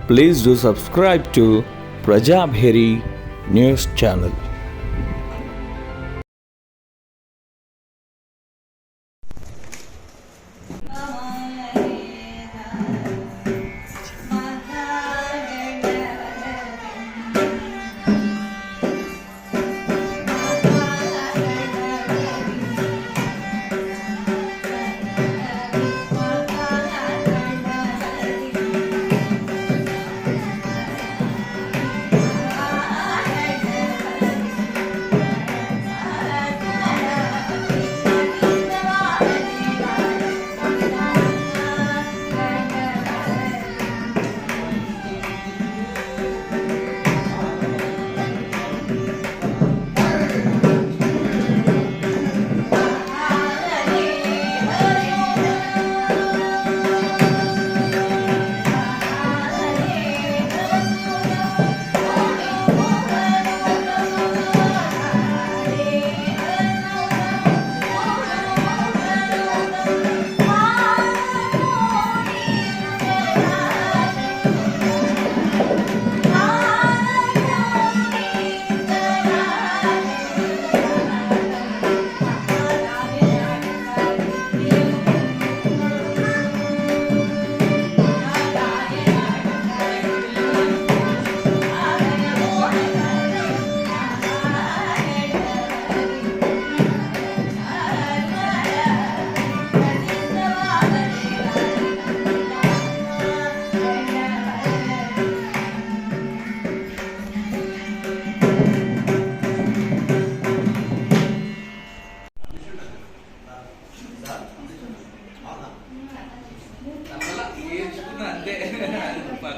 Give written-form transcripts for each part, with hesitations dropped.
Please do subscribe to Prajabheri News Channel.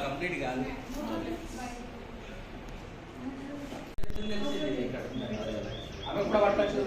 Complete కాదు. అవి కూడా పట్టచ్చు.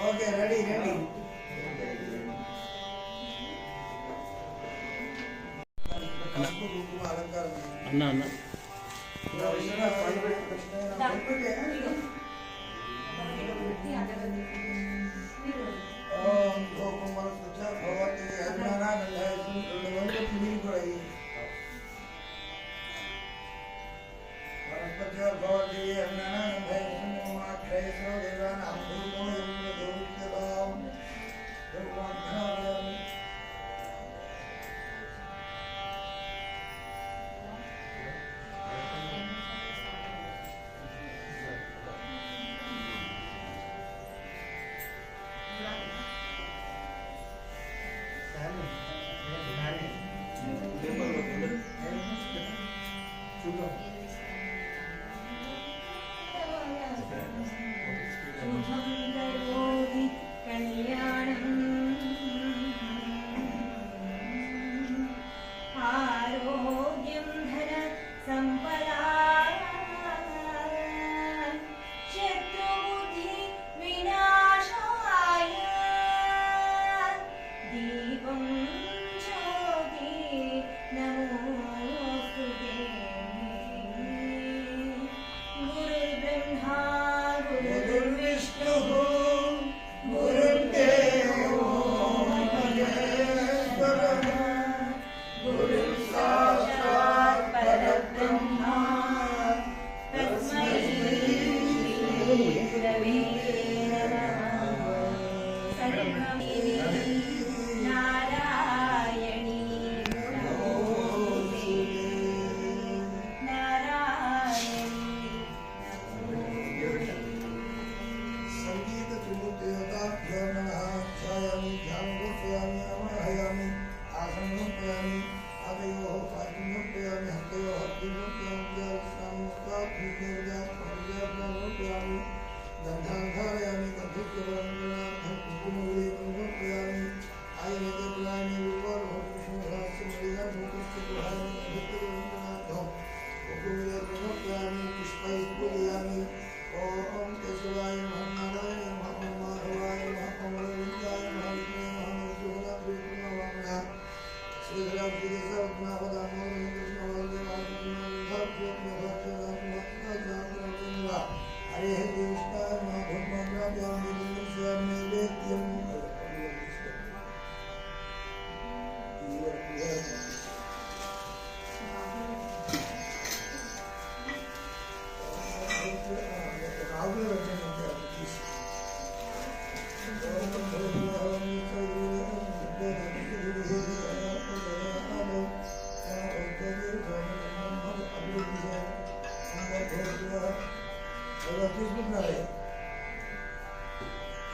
Okay, ready. అన్న ఓం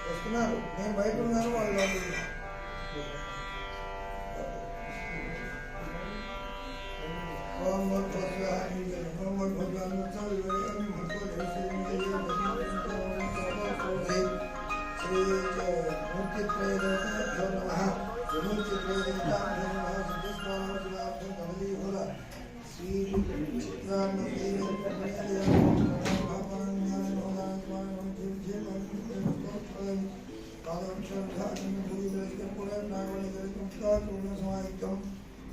వస్తున్నారు. నేను బయట ఉన్నాను, వాళ్ళు లోపల ఉన్నారు.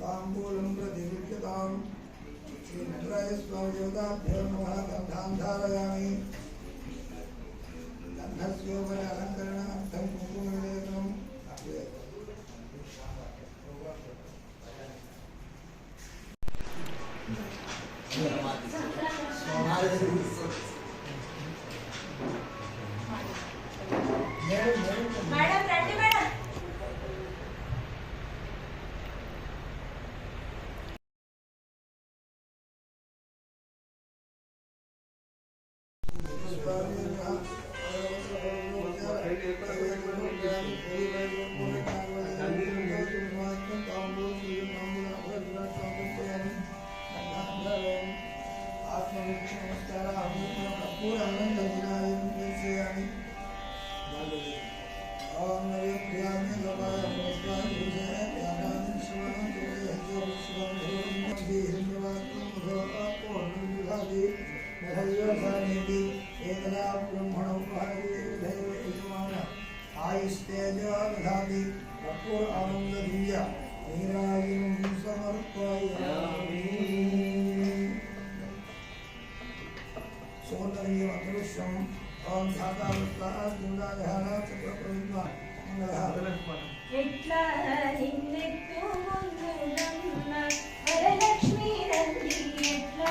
तांबूलं प्रतिगृह्यताम् श्रीनटराजस्वामिदेवताभ्यो नमः गन्धान् धारयामि गन्धस्योपरि अलङ्करणार्थं कुङ्कुमलेपनं मैडम రండి మేడం ఎట్లా నిన్నెత్తు ముందున్న వరలక్ష్మి రండి ఎట్లా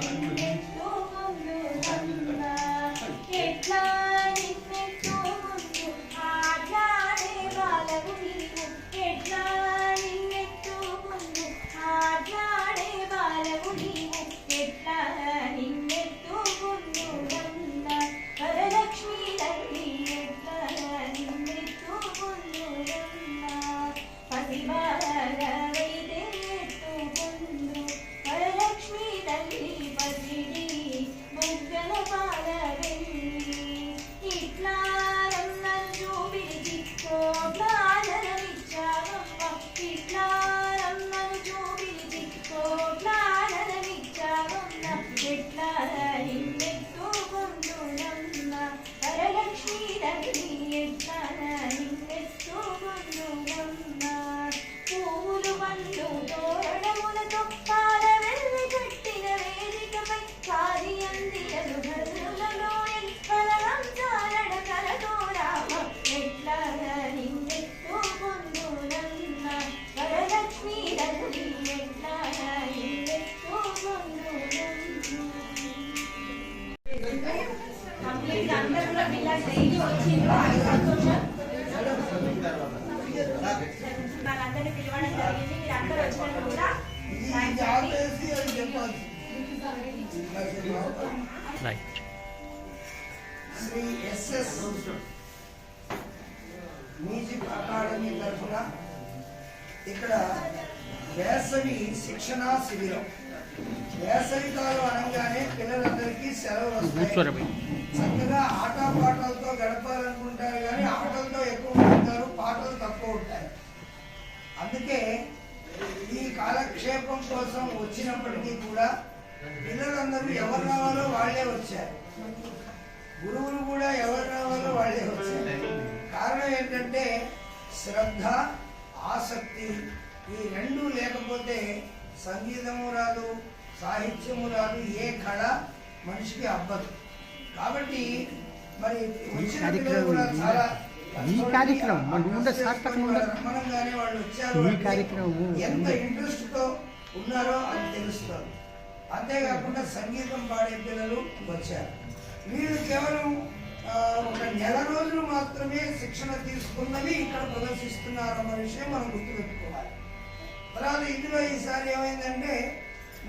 నిన్నెత్తు ముందున్న ఎట్లా నిన్నెత్తు ముందు ఆట్లాడే బాలవు నీవు ఎట్లా నిన్నెత్తు ముందు ఆట్లాడే బాలవు నీవు ఎట్లా నిన్నెత్తు ముందున్న వరలక్ష్మి రండి ఎట్లా నిన్నెత్తు ముందు అందరినీ పిలవడం జరిగింది. మీరు అందరూ వచ్చినందుకు కూడా థ్యాంక్స్ అండి. ఆపేసి అది చెప్పాలి. శ్రీ ఎస్ఎస్ మ్యూజిక్ అకాడమీ తరఫున ఇక్కడ వేసవి శిక్షణా శిబిరం. వేసవి కాలం అనగానే పిల్లలందరికీ సెలవులు వస్తాయి. చక్కగా ఆటపాటలతో గడపాలనుకుంటారు, కానీ ఆటలతో ఎక్కువ ఉంటారు, పాటలు తక్కువ ఉంటాయి. అందుకే ఈ కాలక్షేపం కోసం వచ్చినప్పటికీ కూడా పిల్లలందరూ ఎవరు రావాలో వాళ్ళే వచ్చారు, గురువులు కూడా ఎవరు రావాలో వాళ్ళే వచ్చారు. కారణం ఏంటంటే శ్రద్ధ, ఆసక్తి, ఈ రెండూ లేకపోతే సంగీతము రాదు, సాహిత్యము రాదు, ఏ కళ మనిషికి అబ్బదు. కాబట్టి మరి వచ్చిన పిల్లలు కూడా చాలా ఈ కార్యక్రమం రమ్మనంగానే వాళ్ళు వచ్చారు, ఎంత ఇంట్రెస్ట్ తో ఉన్నారో అది తెలుస్తారు. అంతేకాకుండా సంగీతం పాడే పిల్లలు వచ్చారు. వీళ్ళు కేవలం ఒక నెల రోజులు మాత్రమే శిక్షణ తీసుకున్నవి ఇక్కడ ప్రదర్శిస్తున్నారన్న విషయం మనం గుర్తుపెట్టుకోవాలి. తర్వాత ఇందులో ఈసారి ఏమైందంటే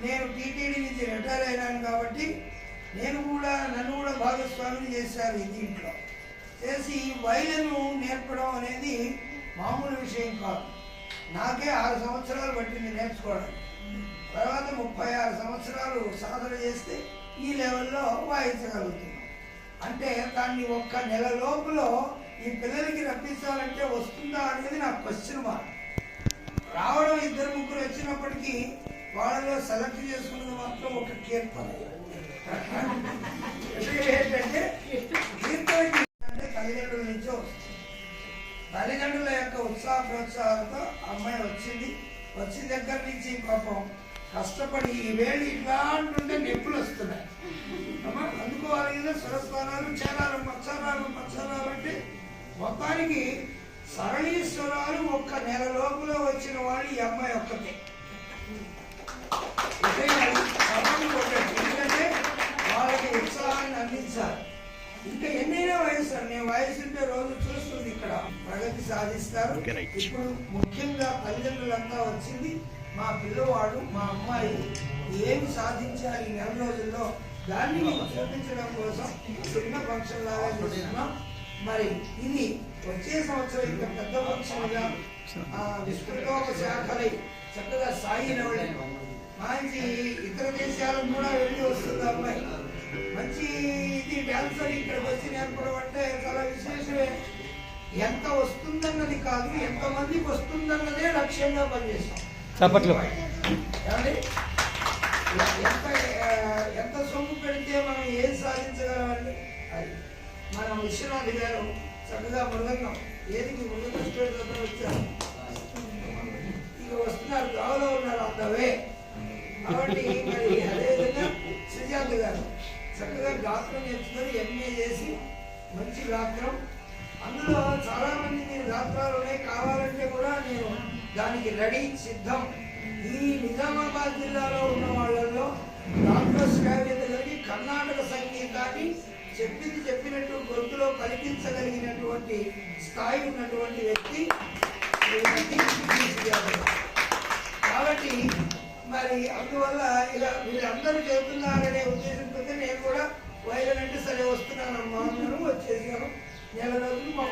నేను టీటీడీ నుంచి రిటైర్ అయినాను కాబట్టి నన్ను కూడా భాగస్వామిని చేశారు ఈ దీంట్లో. చేసి వైలెన్ నేర్పడం అనేది మామూలు విషయం కాదు. నాకే 6 సంవత్సరాలు పట్టింది నేర్చుకోవడానికి. తర్వాత 36 సంవత్సరాలు సాధన చేస్తే ఈ లెవెల్లో వాయించగలుగుతున్నాం. అంటే దాన్ని ఒక్క నెల లోపల ఈ పిల్లలకి రప్పించాలంటే వస్తుందా అనేది నాకు క్వశ్చన్ మార్క్. రావడం 2-3 వచ్చినప్పటికీ వాళ్ళలో సెలెక్ట్ చేసుకున్నది మాత్రం ఒక కీర్తన. ఏంటంటే కీర్తనకి అంటే తల్లిదండ్రుల నుంచే వస్తుంది. తల్లిదండ్రుల యొక్క ఉత్సాహ ప్రోత్సాహాలతో అమ్మాయి వచ్చింది. వచ్చిన దగ్గర నుంచి పాపం కష్టపడి ఈ వేళ్ళు ఇట్లా అంటుంటే నొప్పులు వస్తున్నాయి. అందుకోవాలి కదా స్వరస్థానాలు, క్షేరాలు, మత్సరాలు అంటే మొత్తానికి సరళీశ్వరాలు ఒక్క నెల లోపల వచ్చిన వాళ్ళు ఈ అమ్మాయి ఒక్కతే. ఎందుకంటే వాళ్ళకి ఉత్సాహాన్ని అందించాలి. ఇంకా ఎన్నైనా వయసు, నేను వయసు ఉంటే రోజు చూస్తుంది ఇక్కడ ప్రగతి సాధిస్తారు. ఇప్పుడు ముఖ్యంగా తల్లిదండ్రులంతా వచ్చింది మా పిల్లవాడు, మా అమ్మాయి ఏమి సాధించారు ఈ నెల రోజుల్లో దాన్ని చూపించడం కోసం చిన్న ఫంక్షన్ లాగా చేస్తున్నాం. మరి ఇది వచ్చే సంవత్సరం ఇంకా పెద్ద ఫంక్షన్గా విస్తృతోప శాఖలై చక్కగా సాగినవడే మంచి ఇతర దేశాలకు కూడా వెళ్ళి వస్తుంది అమ్మాయి. మంచి ఇది డాన్సర్ ఇక్కడికి వచ్చి నేర్పడం అంటే చాలా విశేషమే. ఎంత వస్తుందన్నది కాదు, ఎంతమందికి వస్తుందన్నదే లక్ష్యంగా పనిచేస్తాం. ఎంత సొమ్ము పెడితే మనం ఏం సాధించగలమండి. అది మన విశ్వనాథ్ గారు చక్కగా మృదంగం ఏదికి మృదంగ స్టేట్ దగ్గర వచ్చారు, ఇక వస్తున్నారు, గావలో ఉన్నారు అందవే. కాబట్టి మరి అదేవిధంగా సుజాత గారు చక్కగా గాత్రం నేర్చుకొని ఎంఏ చేసి మంచి గాత్రం. అందులో చాలా మంది మీరు గాత్రాలు ఉన్నాయి, కావాలంటే కూడా నేను దానికి రెడీ సిద్ధం. ఈ నిజామాబాద్ జిల్లాలో ఉన్న వాళ్ళల్లో గాత్రశ్రావ్యత కలిగి కర్ణాటక సంగీతాన్ని చెప్పినట్టు గొంతులో పలికించగలిగినటువంటి స్థాయి ఉన్నటువంటి వ్యక్తి. కాబట్టి మరి అందువల్ల ఇలా వీళ్ళందరూ చెబుతున్నారనే ఉద్దేశంతో నేను కూడా వైరల్ అంటే సరే వస్తున్నాను అమ్మా అన్నాను, వచ్చేసాను. నెల రోజులు మా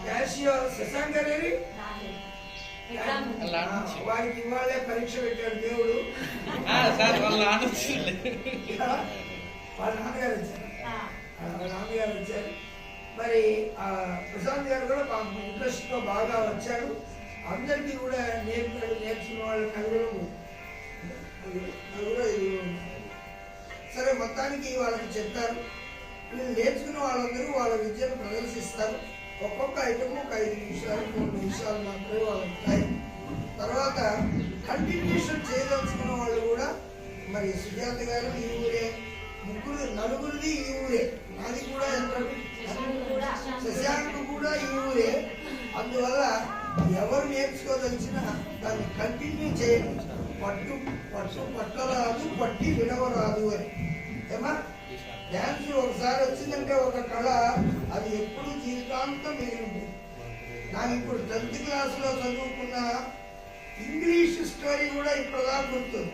క్యాషియో శశాంక్ గారి వారికి ఇవాళే పరీక్ష పెట్టాడు దేవుడు. వాళ్ళ నాన్నగారు వచ్చారు. మరి ప్రశాంత్ గారు కూడా ఇంట్రెస్ట్ తో బాగా వచ్చాడు. అందరికీ కూడా నేర్చుకున్న వాళ్ళు నలుగురు. సరే మొత్తానికి వాళ్ళకి చెప్పారు. వీళ్ళు నేర్చుకున్న వాళ్ళందరూ వాళ్ళ విద్యను ప్రదర్శిస్తారు. ఒక్కొక్క ఐటమ్ ఒక 5 నిమిషాలు 3 నిమిషాలు మాత్రమే వాళ్ళకి టైం. తర్వాత కంటిన్యూషన్ చేయదలుచుకున్న వాళ్ళు కూడా మరి సుజాత గారు ఈ ఊరే, నలుగురిది ఈ ఊరే, నాది కూడా శశాంక్ కూడా ఈ ఊరే. అందువల్ల ఎవరు నేర్చుకోదలిచినా దాన్ని కంటిన్యూ చేయండి. పట్టరాదు, పట్టి విడవరాదు అని. ఏమా డ్యాన్స్ ఒకసారి వచ్చిందంటే ఒక కళ, అది ఎప్పుడు జీవితాంతం మిగిలి ఉంటుంది. నాకు ఇప్పుడు 10th క్లాస్లో చదువుకున్న ఇంగ్లీష్ స్టోరీ కూడా ఇప్పుడు దాకా గుర్తుంది.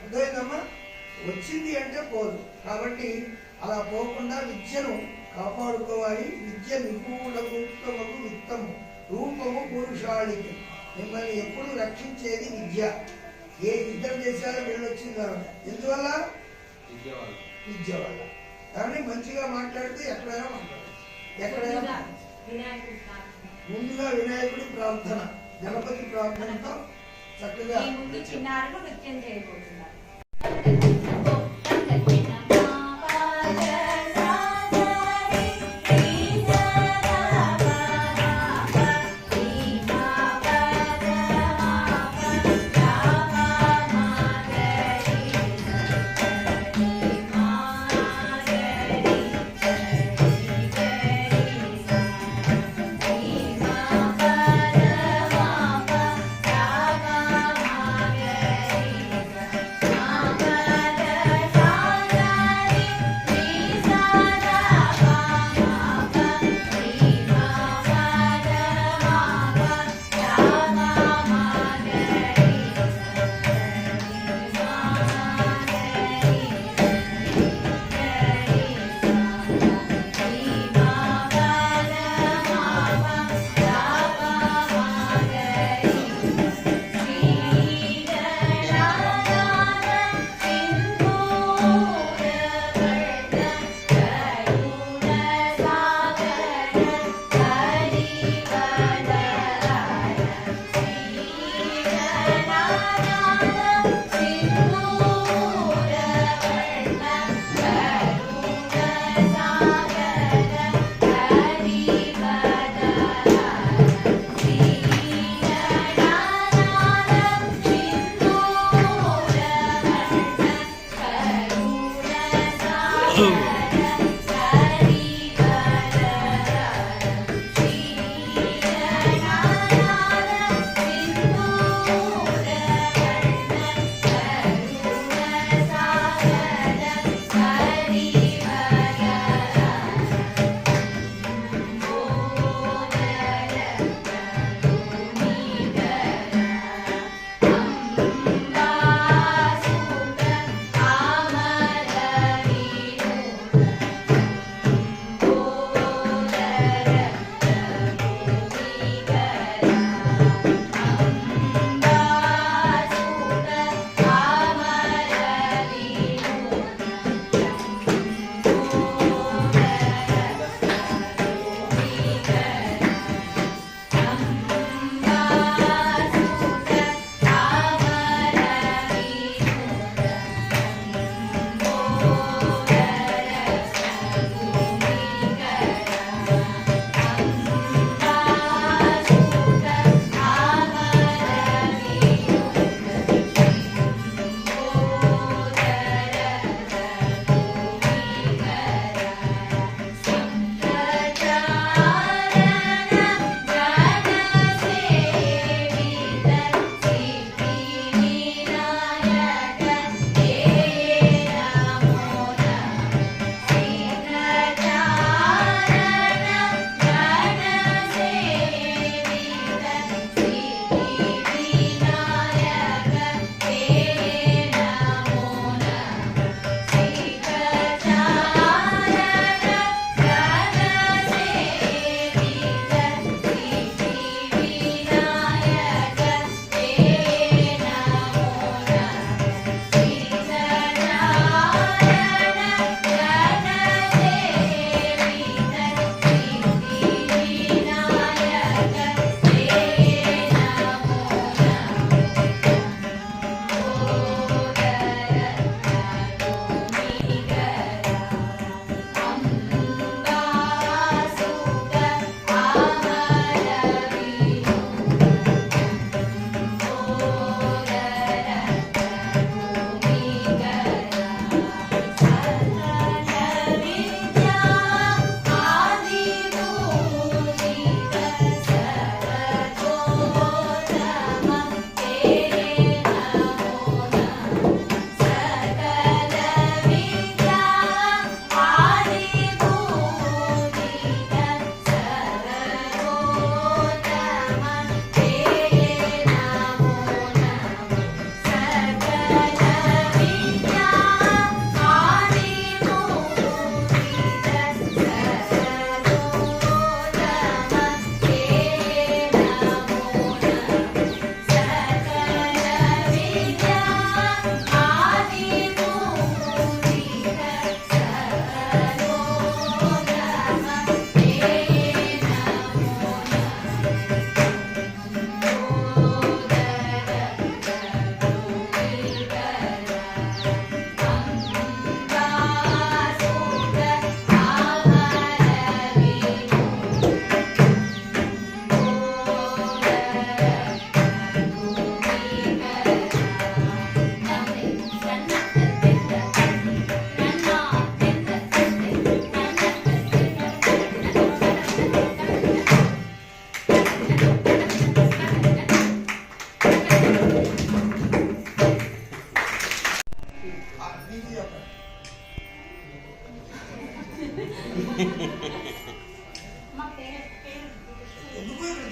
అర్థమైందమ్మా? వచ్చింది అంటే పోదు. కాబట్టి అలా పోకుండా విద్యను కాపాడుకోవాలి. విద్య నిగూఢము ఉత్తమము విత్తము రూపము పురుషాళికి. మిమ్మల్ని ఎప్పుడు రక్షించేది విద్య. ఏ యుద్ధం చేశారో వెళ్ళొచ్చింది ఆవిడ. ఎందువల్ల? విద్య వల్ల. కానీ మంచిగా మాట్లాడితే ఎక్కడైనా మాట్లాడచ్చు. ఎక్కడైనా ముందుగా వినాయకుడి ప్రార్థన, గణపతి ప్రార్థనతో చక్కగా చిన్నారులు నృత్యం చేయబోతున్నారు. Bye.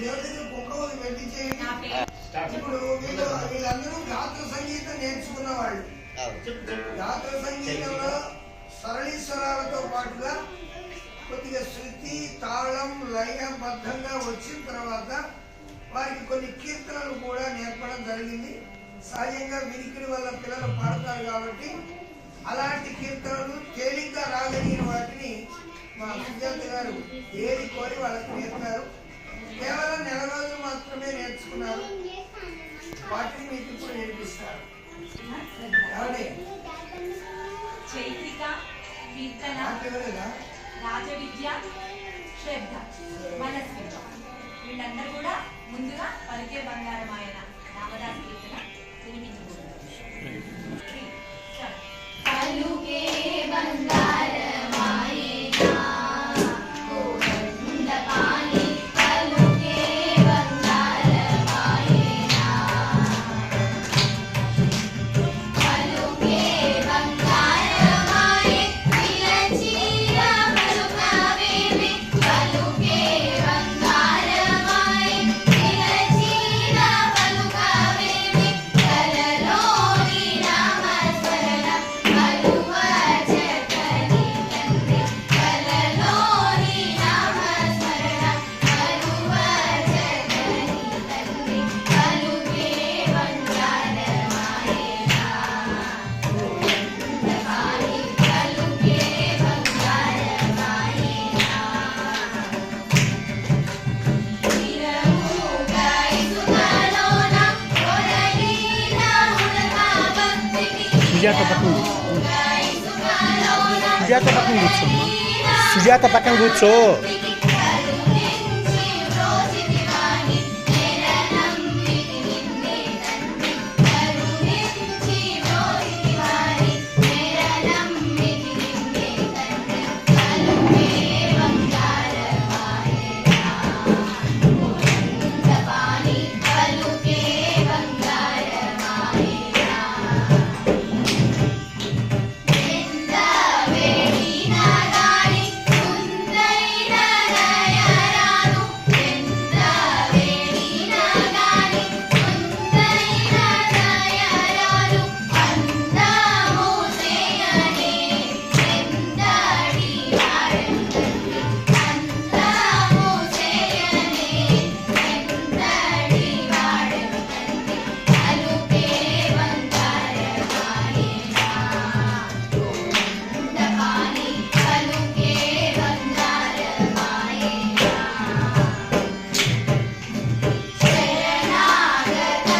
దేవుడి దగ్గర కుంకుమ పెట్టి చేయండి. నా పేరు ఇప్పుడు వీళ్ళందరూ గాత్ర సంగీతం నేర్చుకున్న వాళ్ళు. గాత్ర సంగీతంలో సరళీస్వరాలతో పాటుగా కొద్దిగా శృతి, తాళం, లయబద్ధంగా వచ్చిన తర్వాత వారికి కొన్ని కీర్తనలు కూడా నేర్పడం జరిగింది. సహజంగా వినికిడి వల్ల పిల్లలు పాడతారు కాబట్టి అలాంటి కీర్తనలు తేలిగ్గా రాగలిగిన వాటిని మా సుజాత గారు ఏది కోరి వాళ్ళకి నేర్పారు. కేవలం నెల రోజులు మాత్రమే నేర్చుకున్నారు. వాటిని మీకు ఇప్పుడు నేర్పిస్తారు. చైత్రిక, కీర్తన, రాజవిద్య, శ్రద్ధ, మనస్వి వీళ్ళందరూ కూడా ముందుగా పలికే బంగారం ఆయన రామదాస్ కీర్తన వినిపించబోతున్నారు. పలుకే బంగారమాయేనా గోవిందపాణి పలుకే బంగారమాయేనా పలుకే బంగారమాయే విలచీర పలుకవేమి పలుకే బంగారమాయే విలచీర పలుకవేమి కలలోని నామస్మరణ మరువచకని తండ్రి కలలోని నామస్మరణ మరువచకని తండ్రి పలుకే బంగారమాయేనా గోవిందపాణి పలుకే బంగారమాయేనా నిరముగా ఇసుకలోన కొరగిన ఉడత భక్తికి సుజాత పక్కన నిరముగా ఇసుకలోన సుజాత పక్కన కూర్చోమ్మా. సుజాత పక్కన కూర్చో. కరుణించి రోజుదివాని నెరనమ్మితి నిన్నే తండ్రి కరుణించి రోజుదివాని నెరనమ్మితి నిన్నే తండ్రి పలుకే బంగారమాయేనా గోవిందపాణి పలుకే బంగారమాయేనా ఎంత వేడినా గాని ముందైన నయరాను ఎంత వేడినా గాని ముందైన నయరాను అందము చేయనే ఎందడి వాడంతండి అందము చేయనే ఎందడి వాడంతండి పలుకే బంగారమాయేనా గోవిందపాణి పలుకే బంగారమాయేనా శరణాగత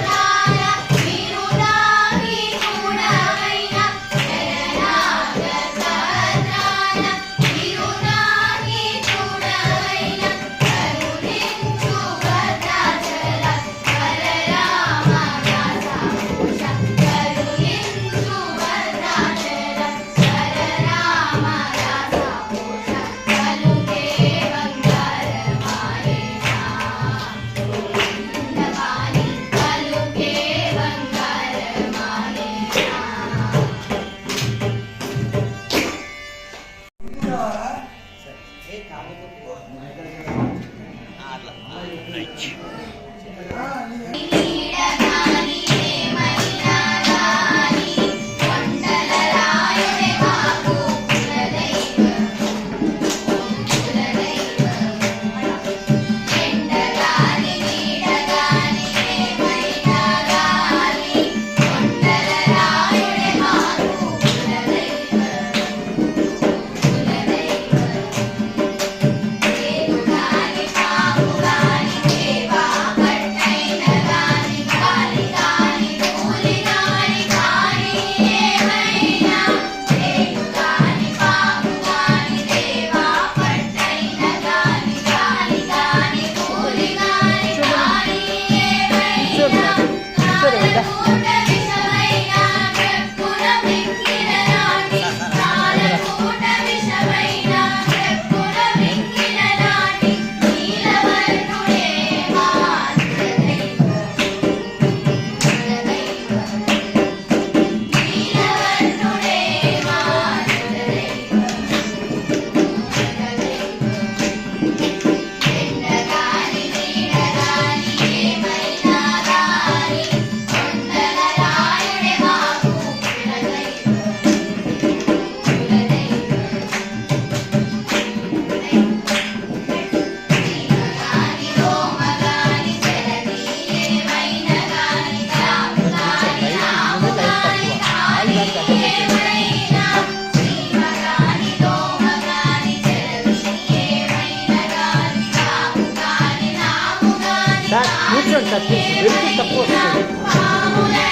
ప్రాణ విరుదావి గుణమైన శరణాగత ప్రాణ విరుదావి గుణమైన కరుణించు భద్రాచల వరరామ వ్యాసభూష కరుణించు భద్రాచల వరరామ వ్యాసభూష పలుకే బంగారమాయేనా గోవిందపాణి పలుకే నీడగాని ఏమైనా గాని కొండల రాయుడే మాకు ఎండగాని నీడగాని ఏమైనా గాని కొండల రాయుడే మాకు కులదైవం ఏనుగాని పాముగాని దేవా సార్ కూర్చోండి సార్ ప్లీజ్ వెళ్తూ తక్కువ వస్తుంది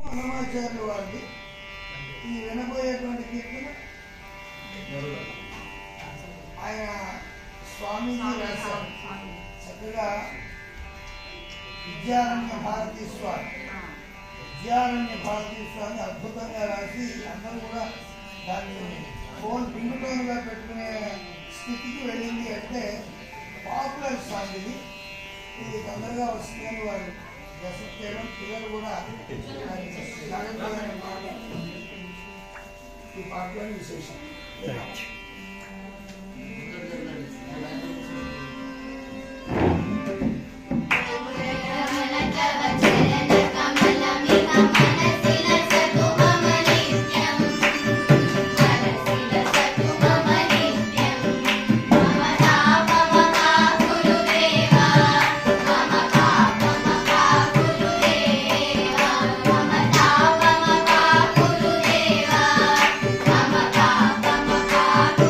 హనుమాచార్యుల వారిది ఈ వినబోయేటువంటి కీర్తన ఆయన స్వామీజీ రాశారు చక్కగా విద్యారణ్య భారతీ స్వామి అద్భుతంగా రాసి అందరూ కూడా దాన్ని ఫోన్ పిండుటోన్గా పెట్టుకునే స్థితికి వెళ్ళింది అంటే పాపులర్ సాంగ్ ఇది తొందరగా వస్తుందని వారు దశకేయడం పిల్లలు కూడా జాగ్రత్తగా ఈ పాటలోని విశేషం. Mama,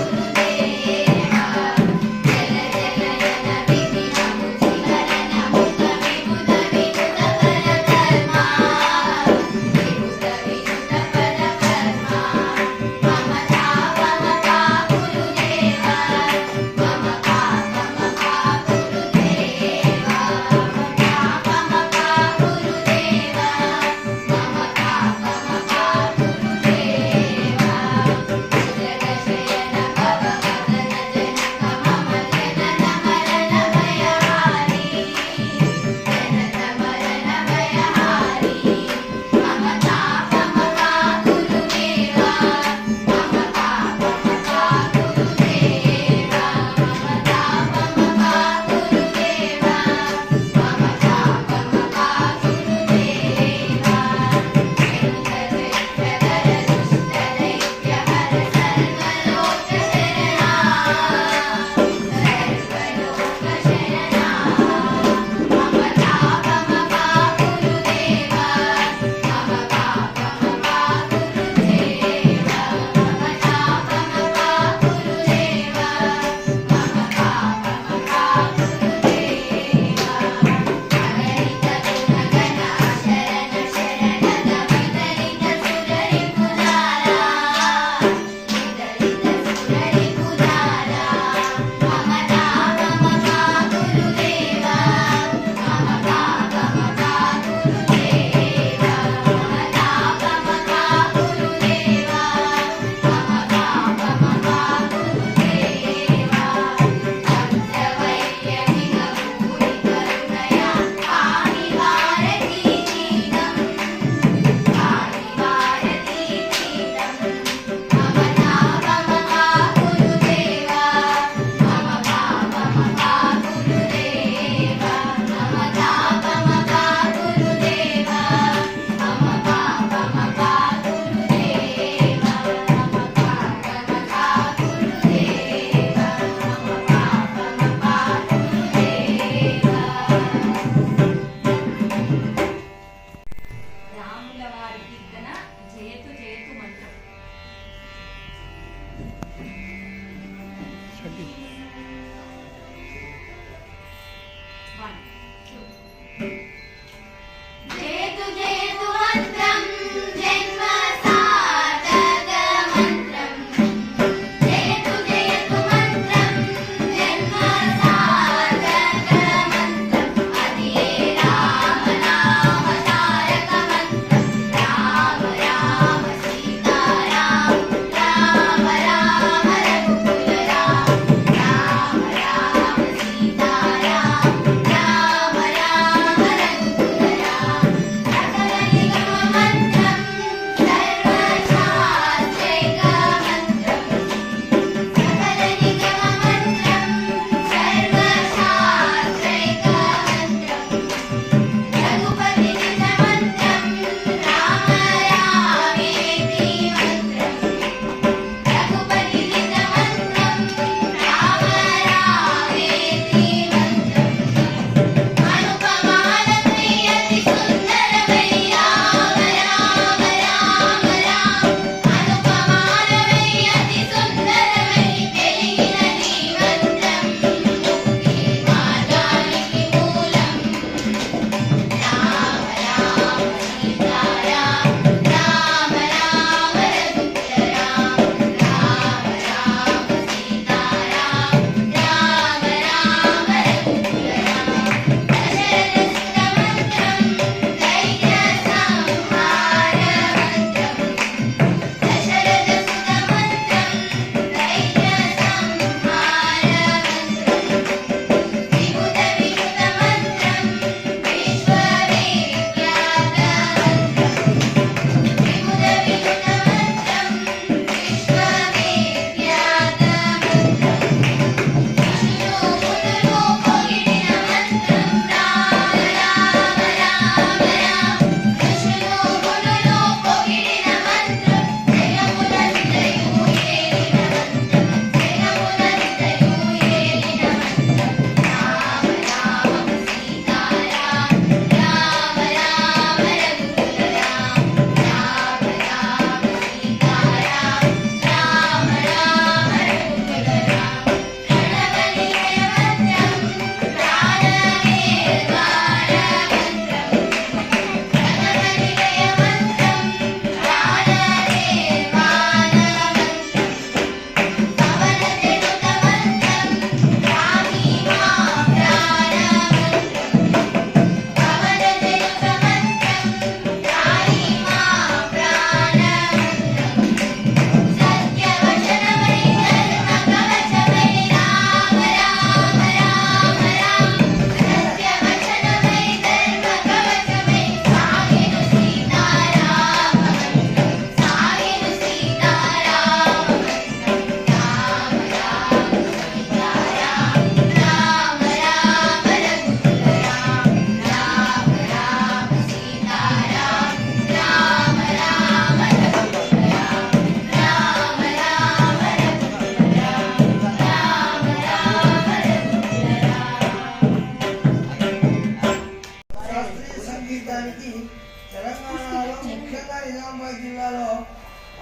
నిజామాబాద్ జిల్లాలో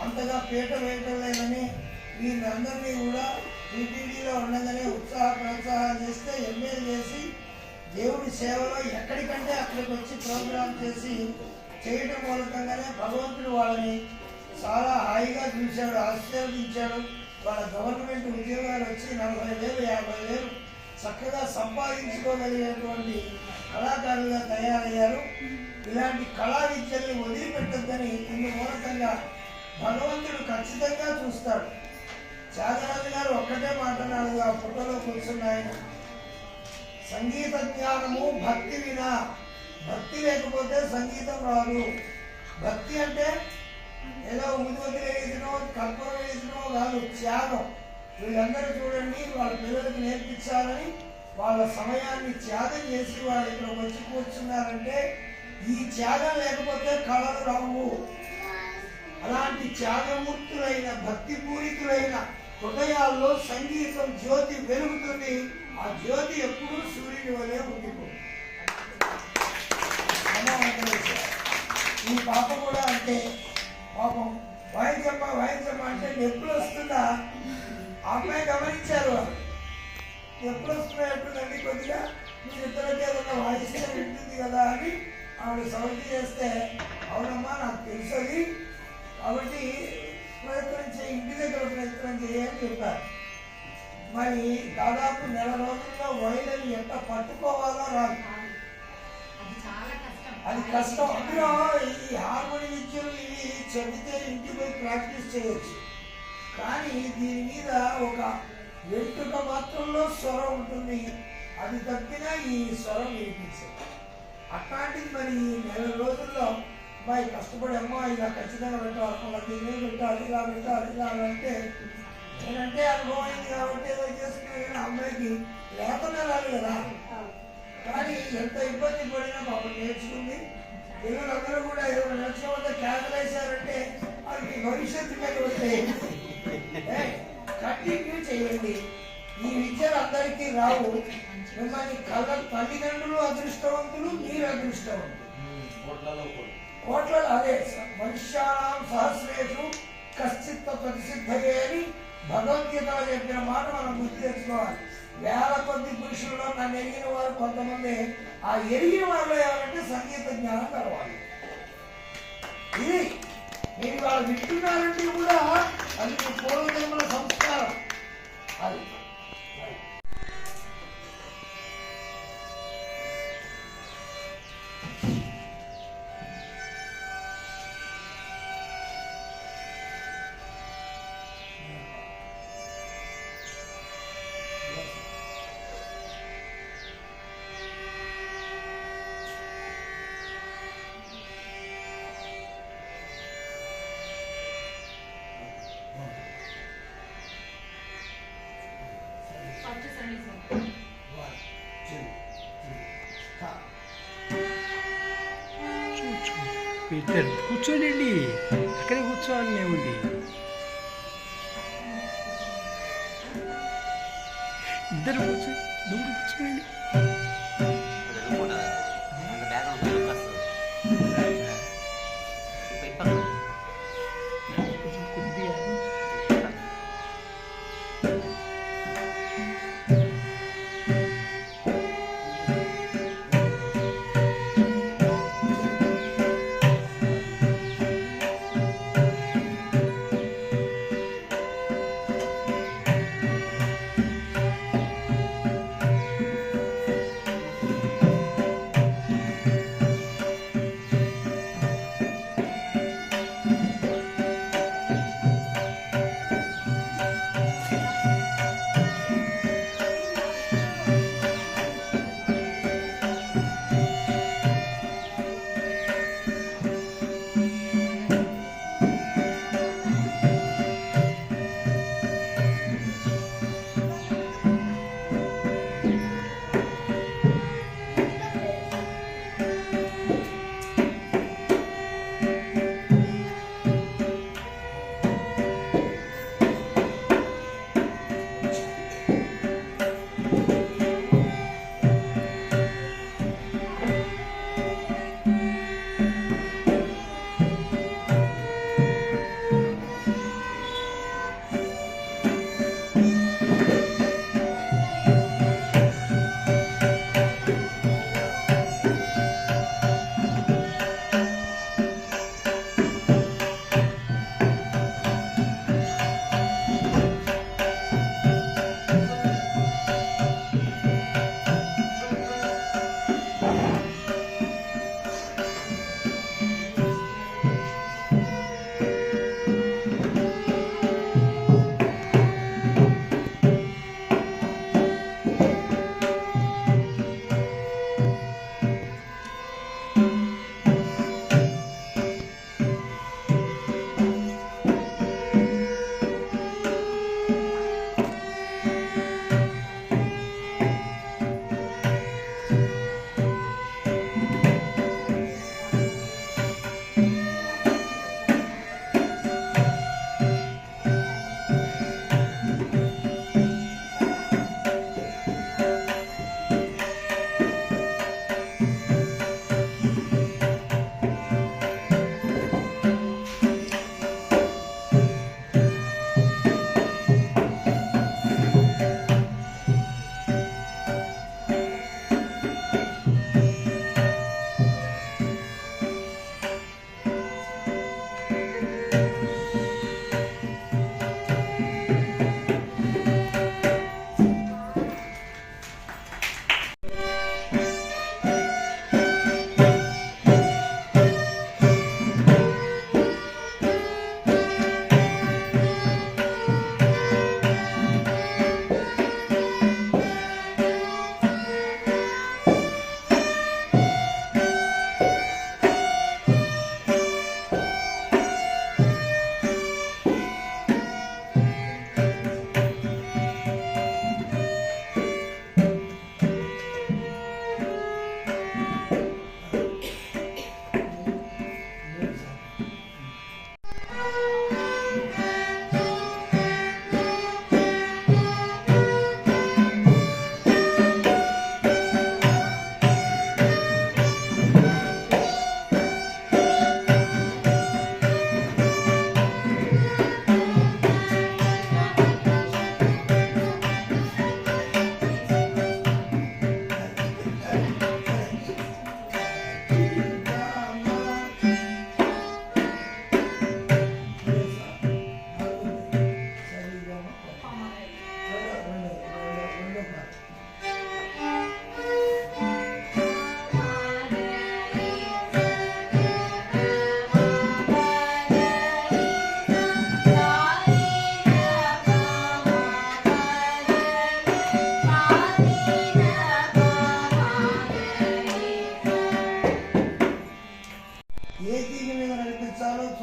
అంతగా పీట వేయటం లేదని వీళ్ళందరినీ కూడా టీటీడీలో ఉండగానే ఉత్సాహ ప్రోత్సాహాలు చేస్తే ఎంఏ చేసి దేవుడి సేవలో ఎక్కడికంటే అక్కడికి వచ్చి ప్రోగ్రాం చేసి చేయటం మూలకంగానే భగవంతుడు వాళ్ళని చాలా హాయిగా చూశాడు, ఆశీర్వదించాడు. వాళ్ళ గవర్నమెంట్ ఉద్యోగాలు వచ్చి 40,000 50,000 చక్కగా సంపాదించుకోగలిగేటువంటి కళాకారులుగా తయారయ్యారు. ఇలాంటి కళా విద్యల్ని వదిలిపెట్టద్దని ఇందు మూలకంగా భగవంతుడు ఖచ్చితంగా చూస్తాడు. త్యాగరాజు గారు ఒక్కటే మాట్లాడాడు ఆ ఫోటోలో కూర్చున్న ఆయన, సంగీత జ్ఞానము భక్తి వినా, భక్తి లేకపోతే సంగీతం రాదు. భక్తి అంటే ఏదో ఉద్యోగి వేయటమో కల్పన వేయటమో కాదు, త్యాగం. వీళ్ళందరూ చూడండి వాళ్ళ పిల్లలకు నేర్పించాలని వాళ్ళ సమయాన్ని త్యాగం చేసి వాళ్ళు ఇక్కడికి వచ్చి కూర్చున్నారంటే ఈ త్యాగం లేకపోతే కళలు రావు. అలాంటి త్యాగమూర్తులైన భక్తిపూరితులైన హృదయాల్లో సంగీతం జ్యోతి వెలుగుతుంది. ఆ జ్యోతి ఎప్పుడూ సూర్యుని వలె ఉండిపోతుంది. ఈ పాప కూడా అంటే పాపం వాయించమ్మా అంటే నొప్పులు వస్తుందా ఆ అమ్మాయి గమనించారు. వాళ్ళు ఎప్పుడు వస్తున్నాయంటుందండి, కొద్దిగా మీరు ఇద్దరికి ఏదన్నా వాయిస్తే వింటుంది కదా అని ఆవిడ సౌండ్ చేస్తే, అవునమ్మా నాకు తెలుసది, కాబట్టి ఇంటి దగ్గర ప్రయత్నం చేయని చెప్పారు. మరి దాదాపు 1 నెల రోజుల్లో వైలెన్ ఎంత పట్టుకోవాలో రాదు, అది కష్టం. అందులో ఈ హార్మోని విద్యలు ఇవి చెబితే ఇంటికి పోయి ప్రాక్టీస్ చేయొచ్చు, కానీ దీని మీద ఒక వెంట్రుక మాత్రంలో స్వరం ఉంటుంది, అది తప్పినా ఈ స్వరం వినిపించదు. అట్లాంటిది మరి 1 నెల రోజుల్లో అమ్మాయి కష్టపడి అమ్మా ఇలా ఖచ్చితంగా పెట్టాలి, అలా దీని పెట్టాలి, ఇలా పెట్టాలి, ఇలా అంటే నేనంటే అనుభవం అయింది కాబట్టి ఏదో చేసుకున్నా, కానీ అమ్మాయికి లేకుండా రాదు కదా. కానీ ఎంత ఇబ్బంది పడినా పాపం నేర్చుకుంది. పిల్లలందరూ కూడా ఏదో నేర్చుకోవద్ద క్యాన్సలేశారంటే అది మీ భవిష్యత్తు మీద వస్తాయి. కంటిన్యూ చేయండి. ఈ విద్యలు అందరికీ రావు. మిమ్మల్ని తల్లిదండ్రులు అదృష్టవంతులు, మీరు అదృష్టవంతులు. కోట్లలో అదే మనుష్యానాం సహస్రేషు కశ్చిత్ ప్రతిసిద్ధయే అని భగవద్గీతలో చెప్పిన మాట మనం గుర్తు తెచ్చుకోవాలి. 1000 కొద్ది పురుషుల్లో నన్ను ఎరిగిన వారు కొంతమంది. ఆ ఎరిగిన వారిలో ఎవరంటే సంగీత జ్ఞానం కలవాలి. ఇది మీరు వాళ్ళు వింటున్నారంటే కూడా అది మీ పూర్వజన్మల సంస్కారం. అది ఇద్దరు కూర్చోండి, అక్కడే కూర్చోవాలని ఏముంది, ఇద్దరు కూర్చోండి, దూరం కూర్చోండి.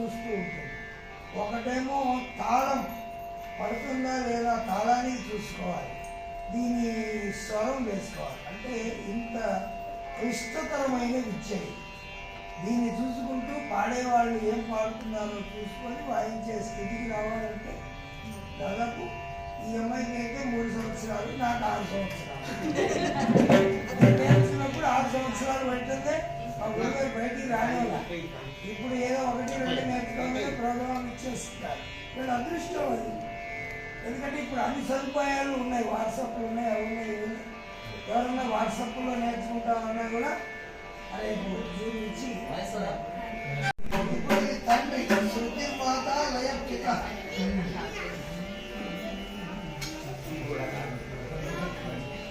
చూస్తూ ఉంటుంది. ఒకటేమో తాళం పడుతుందా లేదా తాళానికి చూసుకోవాలి, దీని స్వరం వేసుకోవాలి. అంటే ఇంత క్లిష్టతరమైన విద్య ఇది. దీన్ని చూసుకుంటూ పాడేవాళ్ళు ఏం పాడుతున్నారో చూసుకొని వాయించే స్థితికి రావాలంటే దాదాపు ఈ అమ్మాయికి అయితే 3 సంవత్సరాలు, నాకు 6 సంవత్సరాలు. నేర్చుకున్నప్పుడు 6 సంవత్సరాలు పెట్టిందే మా గురుగారు బయటికి రానేలా. ఇప్పుడు ఏదో 1-2 నేర్చుకోగానే ప్రోగ్రాం ఇచ్చేస్తున్నారు. వీళ్ళు అదృష్టం అది. ఎందుకంటే ఇప్పుడు అన్ని సదుపాయాలు ఉన్నాయి, వాట్సాప్లు ఉన్నాయి, అవి ఉన్నాయి, ఇవి ఉన్నాయి. ఎవరన్నా వాట్సాప్లో నేర్చుకుంటామన్నా కూడా రేపు చూపించి ఇప్పుడు ఈ తండ్రి శృతి మాత లయ పిత.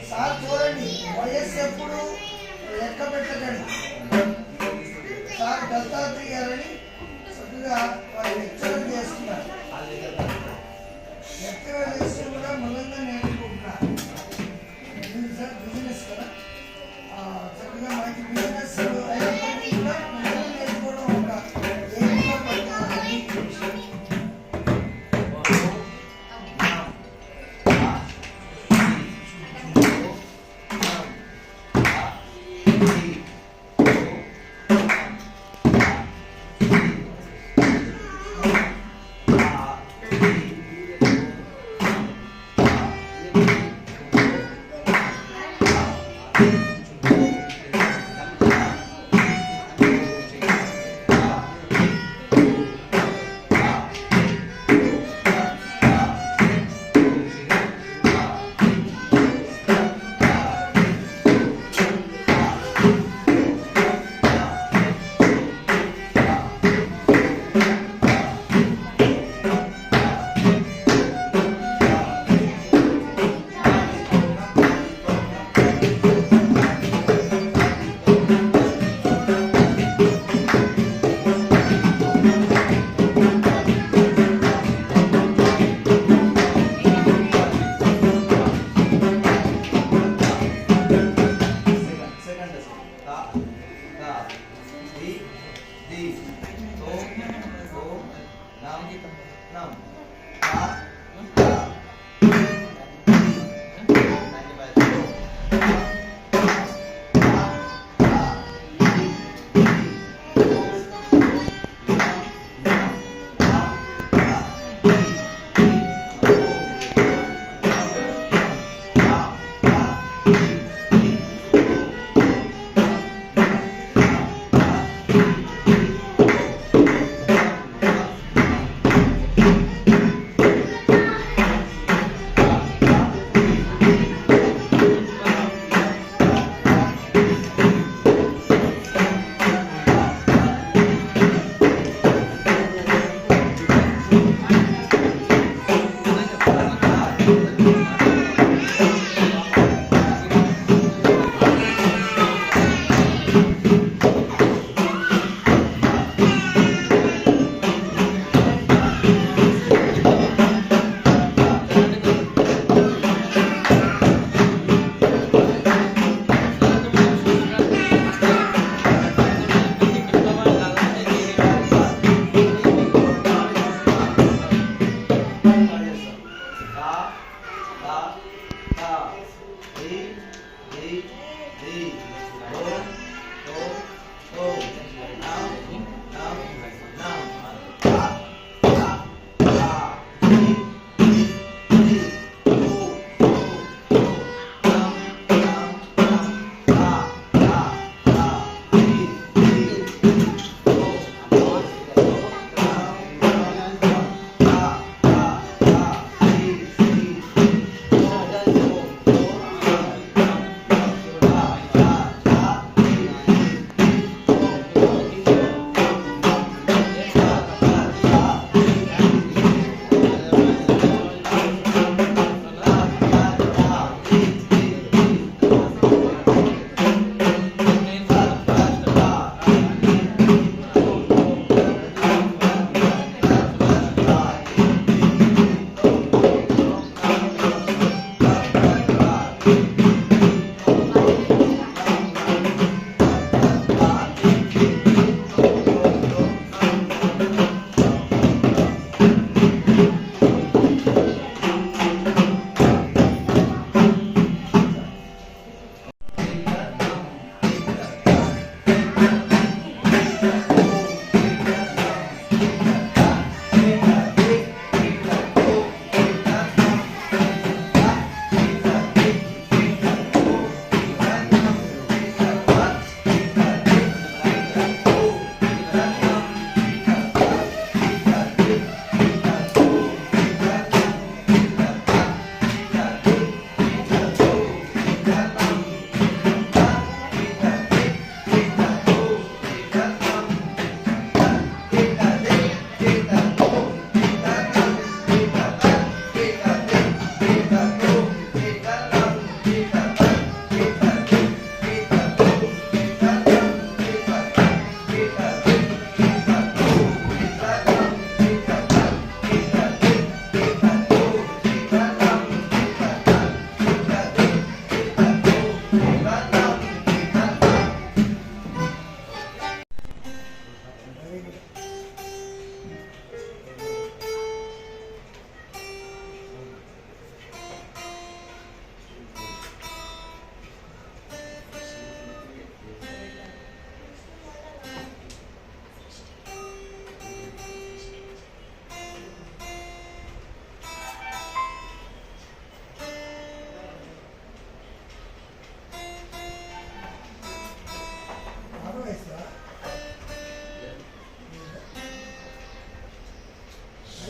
సార్ చూడండి, వయస్సు ఎప్పుడు లెక్క పెట్టకండి. సార్ దత్తాత్రేయ గారని చక్కగా వారు లెక్చరర్ చేస్తున్నారు. లెక్చరర్ చేసి కూడా మూలంగా నేర్చుకుంటున్నారు. సార్ బిజినెస్ కదా, చక్కగా మంచి బిజినెస్ అయినప్పటికీ కూడా మూలంగా నేర్చుకోవడం ఒక ఏమిగా పడుతున్నది.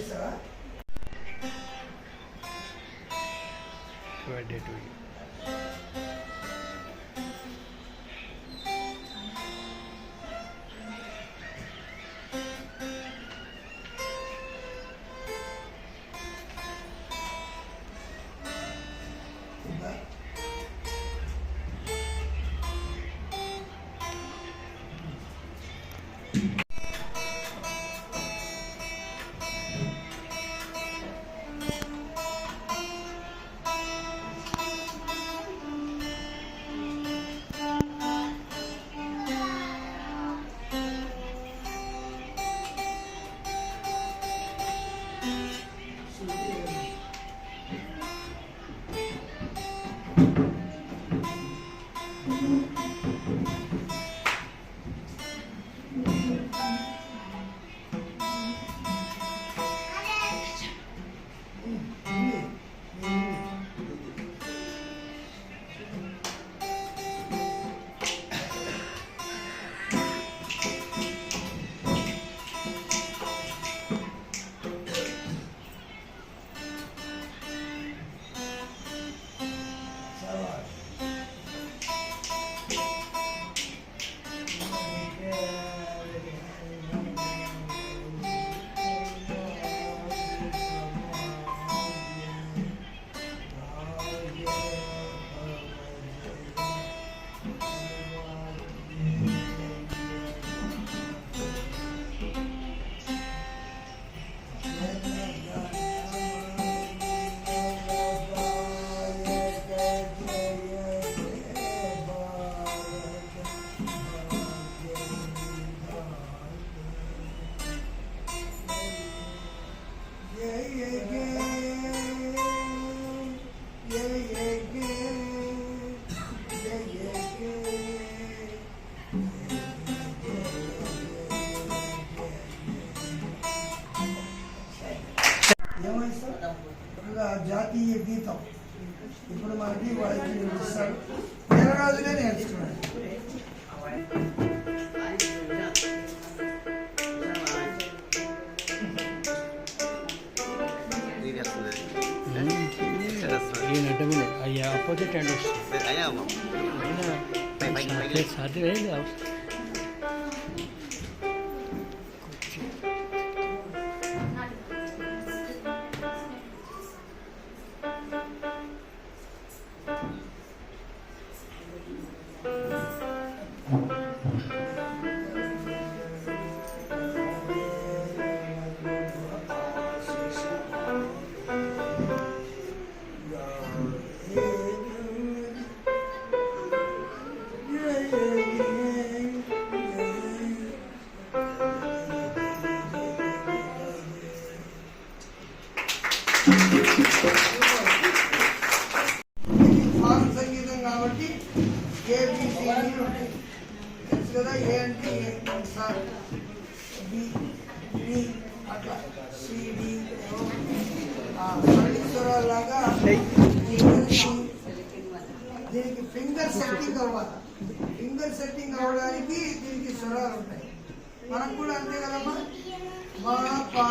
చేస్తావా? Birthday to you. ఉందా? జాతీయ గీతం ఇప్పుడు మనకి వాళ్ళకి నేర్పిస్తారు. నెల రోజులే నేర్చుకున్నాడు. ఈయన అడ్డమైన అయ్యా ఆపోజిట్ హ్యాండ్ వస్తుంది. సాధ్యమే ఫారం సంగీతం కాబట్టి ఏబిసిడి ఉంటాయి తెలుసు కదా. ఏ అంటే సార్, బి డి అట్లా, సిడి స్వరాలాగా. దీనికి ఫింగర్ సెట్టింగ్ అవ్వాలి. ఫింగర్ సెట్టింగ్ అవ్వడానికి దీనికి స్వరాలు ఉంటాయి. మనకు కూడా అంతే కదమ్మా. మా పా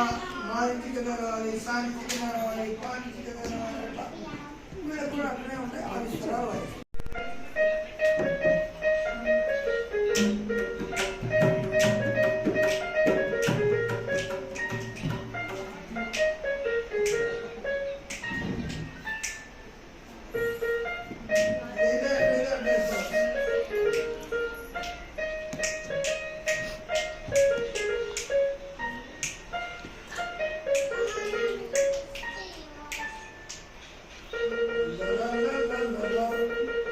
మా నుంచి కింద రావాలి, సా నుంచి కింద రావాలి, పా నుంచి కింద రావాలి. అట్లా వీళ్ళకి కూడా అట్లనే ఉంటాయి. అది స్వరాలు అవి. La la la la la la.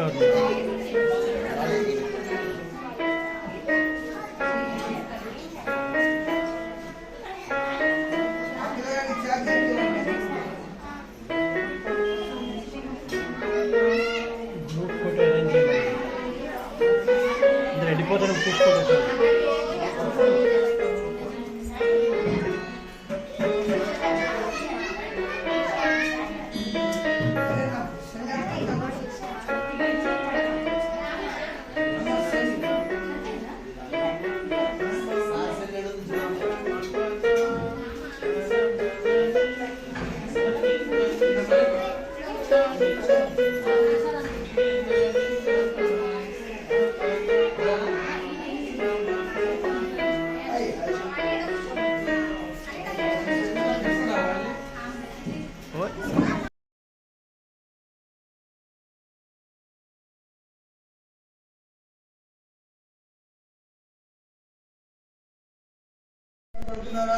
ఆ పిల్లగాడికి ఛార్జ్ ఎంత? గ్రూప్ ఫోటో అరేంజ్ చేయాలి. అందరు వెళ్ళిపోతారు చూసుకోవచ్చు. పడుతున్నారా?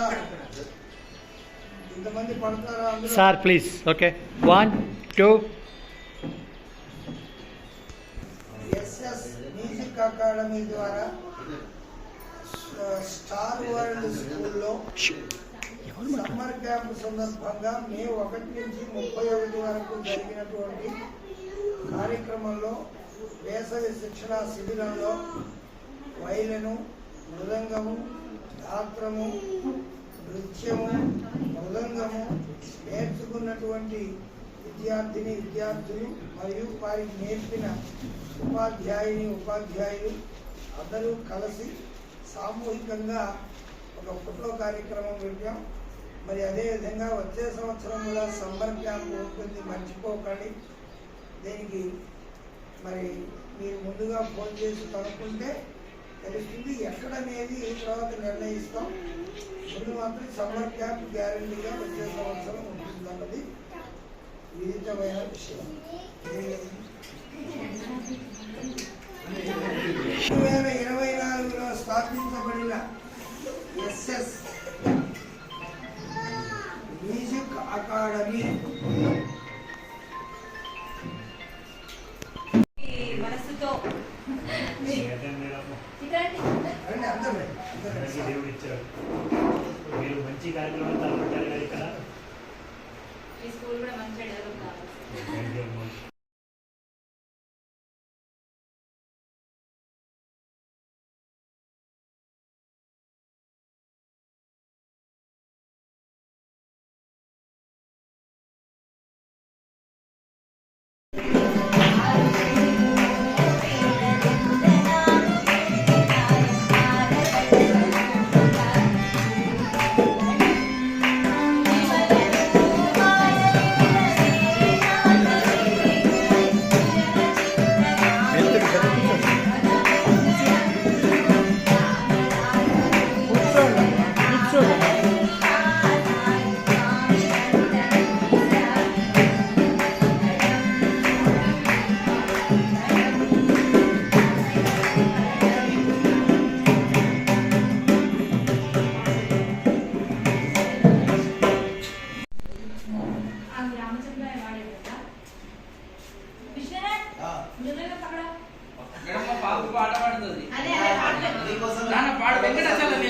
ఇంతమంది పడతారా అందులో? Sir please. Okay 1 2. SS music academy ద్వారా స్టార్ వరల్డ్ స్కూల్లో సమ్మర్ క్యాంప్ సందర్భంగా మే 1 నుంచి 31 వరకు జరిగినటువంటి కార్యక్రమంలో వేసవి శిక్షణా శిబిరంలో వైలెను, మృదంగము, గాత్రము, నృత్యము, మృదంగము నేర్చుకున్నటువంటి విద్యార్థులు మరియు వారికి నేర్పిన ఉపాధ్యాయులు అందరూ కలిసి సామూహికంగా ఒక ఫోటో కార్యక్రమం పెట్టాం. మరి అదేవిధంగా వచ్చే సంవత్సరం కూడా సమ్మర్ క్యాంప్ ఉంటుంది, మర్చిపోకండి. దీనికి మరి మీరు ముందుగా ఫోన్ చేసి కనుక్కుంటే తెలుస్తుంది ఎక్కడనేది తర్వాత నిర్ణయిస్తాం. ముందు మాత్రం సమ్మర్ క్యాంప్ గ్యారంటీగా వచ్చే సంవత్సరం ఉంటుందన్నది విదితమైన విషయం. 2024లో స్థాపించబడిన ఎస్ఎస్ మ్యూజిక్ అకాడమీ మనసుతో దేవుడు ఇచ్చారు. మీరు మంచి కార్యక్రమాలు తలపెట్టారు కదా ఇక్కడ. ఈ స్కూల్ కూడా మంచిగా డెవలప్ కావాలి. పాట పాడుతుంది. అదే పాట పాడు వెంకటాచలం